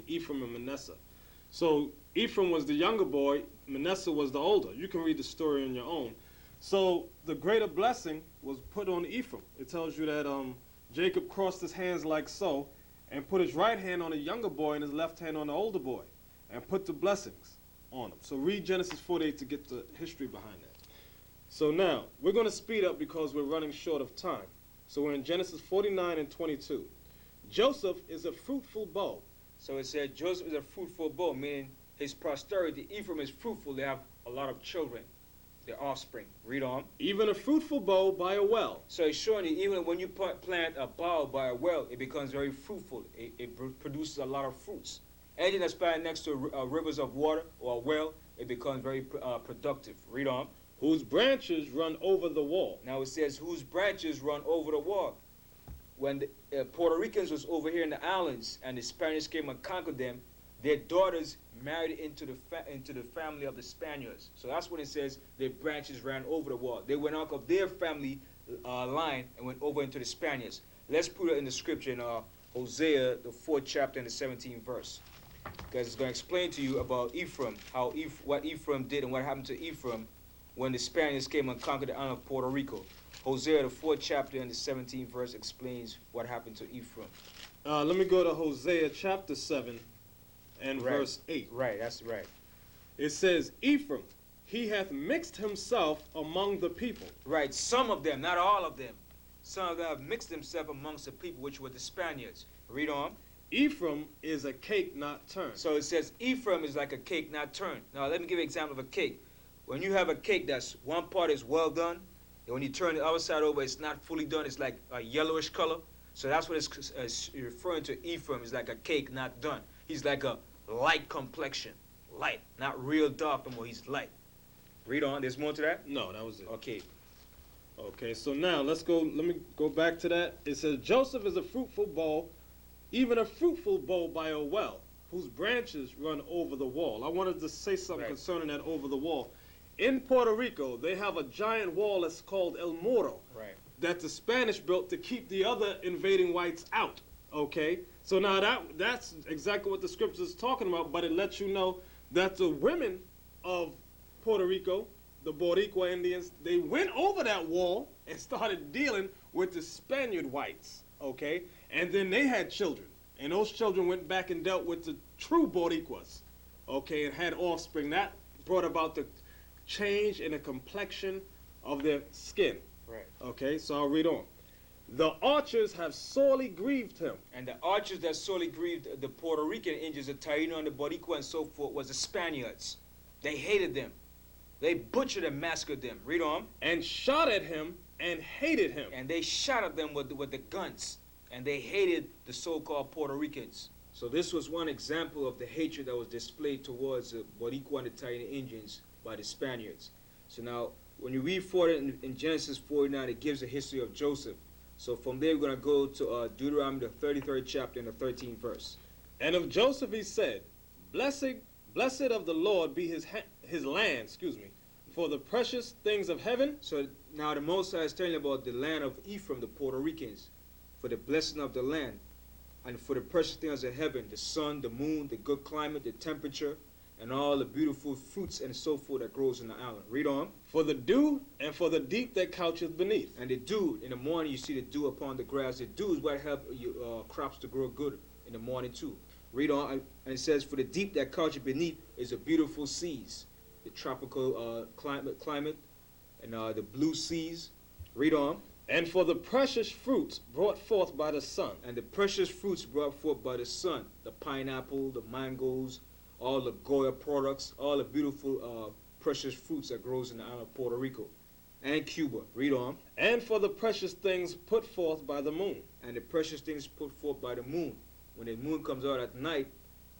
Ephraim and Manasseh. So Ephraim was the younger boy, Manasseh was the older. You can read the story on your own. So the greater blessing was put on Ephraim. It tells you that Jacob crossed his hands like so, and put his right hand on the younger boy and his left hand on the older boy, and put the blessings on him. So read Genesis 48 to get the history behind that. So now, we're going to speed up because we're running short of time. So we're in Genesis 49 and 22. Joseph is a fruitful bow. So it said Joseph is a fruitful bow, meaning his posterity, Ephraim is fruitful. They have a lot of children, their offspring. Read on. Even a fruitful bow by a well. So it's showing you even when you plant a bough by a well, it becomes very fruitful. It produces a lot of fruits. Anything that's planted next to rivers of water or a well, it becomes very productive. Read on. Whose branches run over the wall. Now it says whose branches run over the wall. When the Puerto Ricans was over here in the islands and the Spaniards came and conquered them, their daughters married into the family of the Spaniards. So that's when it says their branches ran over the wall. They went out of their family line and went over into the Spaniards. Let's put it in the scripture in Hosea, the 4th chapter and the 17th verse. Because it's going to explain to you about Ephraim, what Ephraim did and what happened to Ephraim when the Spaniards came and conquered the island of Puerto Rico. Hosea, the 4th chapter and the 17th verse explains what happened to Ephraim. Let me go to Hosea chapter 7 and verse 8. Right, that's right. It says, Ephraim he hath mixed himself among the people. Right, some of them, not all of them. Some of them have mixed themselves amongst the people, which were the Spaniards. Read on. Ephraim is a cake not turned. So it says Ephraim is like a cake not turned. Now let me give you an example of a cake. When you have a cake that's one part is well done, and when you turn the other side over, it's not fully done. It's like a yellowish color. So that's what it's referring to. Ephraim is like a cake not done. He's like a light complexion. Light, not real dark no more. He's light. Read on. There's more to that? No, that was it. Okay. Okay, so now let's go. Let me go back to that. It says Joseph is a fruitful bow, even a fruitful bow by a well, whose branches run over the wall. I wanted to say something concerning that over the wall. In Puerto Rico, they have a giant wall that's called El Muro, that the Spanish built to keep the other invading whites out. Okay, so now that's exactly what the scripture is talking about, but it lets you know that the women of Puerto Rico, the Boricua Indians, they went over that wall and started dealing with the Spaniard whites. Okay, and then they had children, and those children went back and dealt with the true Boricuas. Okay, and had offspring. That brought about the change in the complexion of their skin. Right. Okay, so I'll read on. The archers have sorely grieved him. And the archers that sorely grieved the Puerto Rican Indians, the Taino and the Boricua and so forth, was the Spaniards. They hated them. They butchered and massacred them. Read on. And shot at him and hated him. And they shot at them with the guns. And they hated the so-called Puerto Ricans. So this was one example of the hatred that was displayed towards the Boricua and the Taino Indians by the Spaniards. So now, when you read forward in Genesis 49, it gives the history of Joseph. So from there, we're going to go to Deuteronomy, the 33rd chapter and the 13th verse. And of Joseph he said, Blessed of the Lord be his land, for the precious things of heaven. So now the Most High is telling about the land of Ephraim, the Puerto Ricans, for the blessing of the land, and for the precious things of heaven, the sun, the moon, the good climate, the temperature, and all the beautiful fruits and so forth that grows in the island. Read on. For the dew and for the deep that coucheth beneath. And the dew, in the morning you see the dew upon the grass. The dew is what helps your crops to grow good in the morning too. Read on, and it says, for the deep that coucheth beneath is the beautiful seas, the tropical climate, and the blue seas. Read on. And for the precious fruits brought forth by the sun. And the precious fruits brought forth by the sun, the pineapple, the mangoes, all the Goya products, all the beautiful precious fruits that grows in the island of Puerto Rico and Cuba. Read on. And for the precious things put forth by the moon. And the precious things put forth by the moon. When the moon comes out at night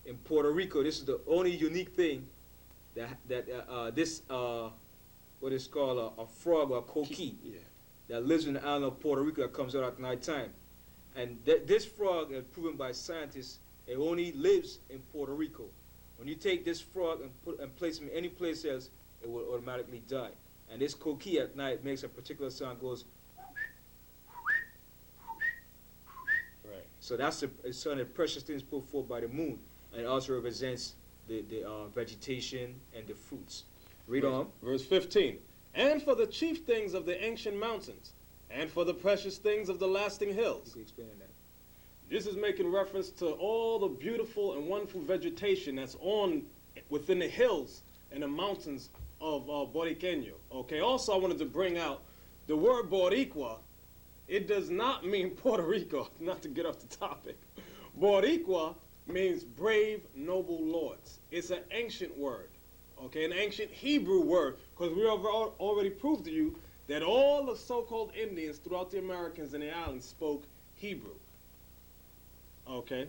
in Puerto Rico, this is the only unique thing that what is called a frog or a coqui that lives in the island of Puerto Rico that comes out at night time. And this frog is proven by scientists, it only lives in Puerto Rico. When you take this frog and place him any place else, it will automatically die. And this coqui at night makes a particular sound, goes. Right. So that's some of the precious things put forth by the moon, and it also represents the vegetation and the fruits. Read on. Verse 15. And for the chief things of the ancient mountains, and for the precious things of the lasting hills. You can explain that. This is making reference to all the beautiful and wonderful vegetation that's within the hills and the mountains of Boriqueño. Okay, also I wanted to bring out the word Boricua. It does not mean Puerto Rico, not to get off the topic. Boricua means brave, noble lords. It's an ancient word, okay, an ancient Hebrew word, because we have already proved to you that all the so-called Indians throughout the Americas and the islands spoke Hebrew. Okay,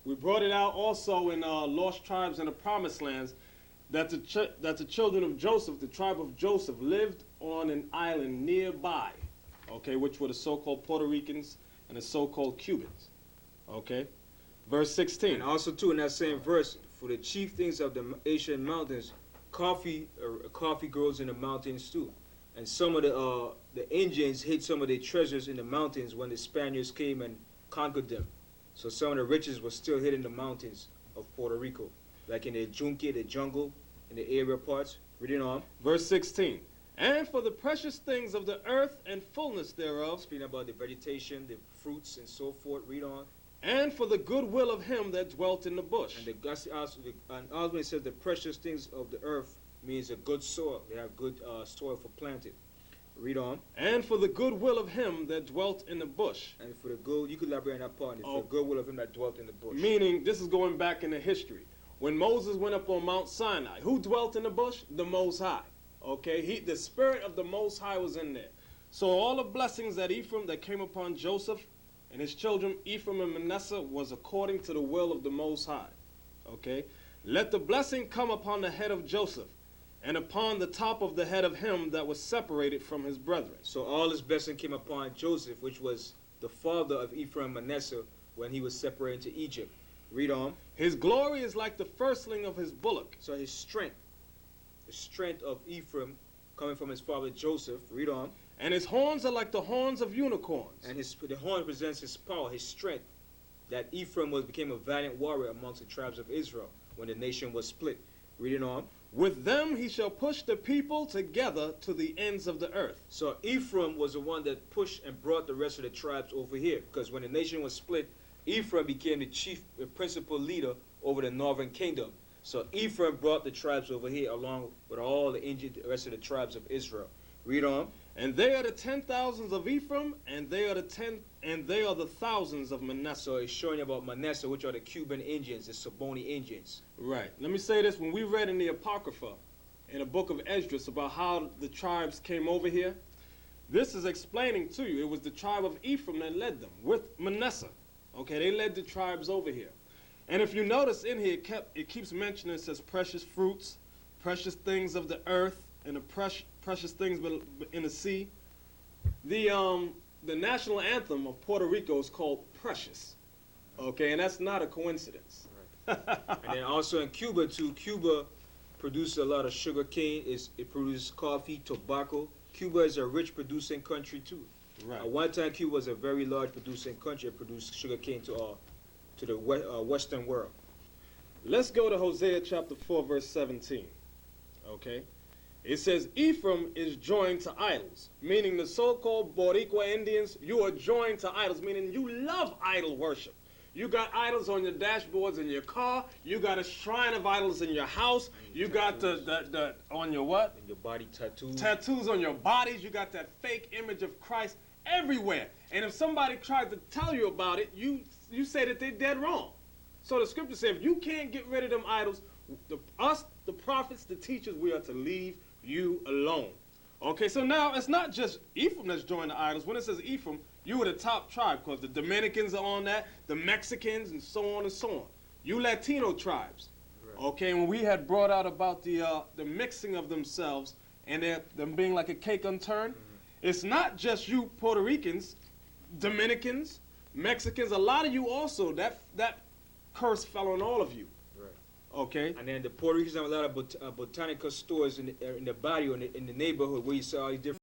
we brought it out also in Lost Tribes in the Promised Lands that the children of Joseph, the tribe of Joseph, lived on an island nearby, okay, which were the so-called Puerto Ricans and the so-called Cubans. Okay, verse 16. And also too in that same verse, for the chief things of the Asian mountains, coffee grows in the mountains too. And some of the Indians hid some of their treasures in the mountains when the Spaniards came and conquered them. So some of the riches were still hidden in the mountains of Puerto Rico, like in the Junque, the jungle, in the area parts. Reading on. Verse 16. And for the precious things of the earth and fullness thereof. Speaking about the vegetation, the fruits, and so forth. Read on. And for the goodwill of him that dwelt in the bush. And also it says the precious things of the earth Means a good soil. They have good soil for planting. Read on. And for the good will of him that dwelt in the bush. And for the good, you could elaborate on that part. And for Oh. the good will of him that dwelt in the bush. Meaning, this is going back into history. When Moses went up on Mount Sinai, who dwelt in the bush? The Most High. Okay, the spirit of the Most High was in there. So all the blessings that Ephraim, that came upon Joseph and his children, Ephraim and Manasseh, was according to the will of the Most High. Okay, let the blessing come upon the head of Joseph, and upon the top of the head of him that was separated from his brethren. So all this blessing came upon Joseph, which was the father of Ephraim and Manasseh, when he was separated to Egypt. Read on. His glory is like the firstling of his bullock. So his strength, the strength of Ephraim coming from his father Joseph. Read on. And his horns are like the horns of unicorns. And the horn represents his power, his strength. That Ephraim became a valiant warrior amongst the tribes of Israel when the nation was split. Reading on. With them he shall push the people together to the ends of the earth. So Ephraim was the one that pushed and brought the rest of the tribes over here. Because when the nation was split, Ephraim became the principal leader over the northern kingdom. So Ephraim brought the tribes over here along with all the rest of the tribes of Israel. Read on. And they are the 10,000s of Ephraim, and they are the thousands of Manasseh. So it's showing about Manasseh, which are the Cuban Indians, the Saboni Indians. Right. Let me say this. When we read in the Apocrypha, in the book of Esdras, about how the tribes came over here, this is explaining to you, it was the tribe of Ephraim that led them, with Manasseh. Okay, they led the tribes over here. And if you notice in here, it keeps mentioning, it says precious fruits, precious things of the earth, and the precious things in the sea. The national anthem of Puerto Rico is called Precious. Okay, and that's not a coincidence. Right. And then also in Cuba too, Cuba produces a lot of sugar cane. It produces coffee, tobacco. Cuba is a rich producing country too. Right. At one time, Cuba was a very large producing country. It produced sugar cane to the Western world. Let's go to Hosea chapter 4, verse 17. Okay. It says, Ephraim is joined to idols, meaning the so-called Boricua Indians, you are joined to idols, meaning you love idol worship. You got idols on your dashboards in your car. You got a shrine of idols in your house. You got the on your what? In your body, tattoos. Tattoos on your bodies. You got that fake image of Christ everywhere. And if somebody tries to tell you about it, you say that they're dead wrong. So the scripture says, if you can't get rid of them idols, us, the prophets, the teachers, we are to leave you alone. Okay, so now it's not just Ephraim that's joined the idols. When it says Ephraim, you are the top tribe, because the Dominicans are on that, the Mexicans, and so on and so on. You Latino tribes. Right. Okay, and when we had brought out about the mixing of themselves and them being like a cake unturned, it's not just you Puerto Ricans, Dominicans, Mexicans, a lot of you also, that curse fell on all of you. Okay. And then the Puerto Ricans have a lot of botanical stores in the barrio, in the neighborhood, where you saw all these different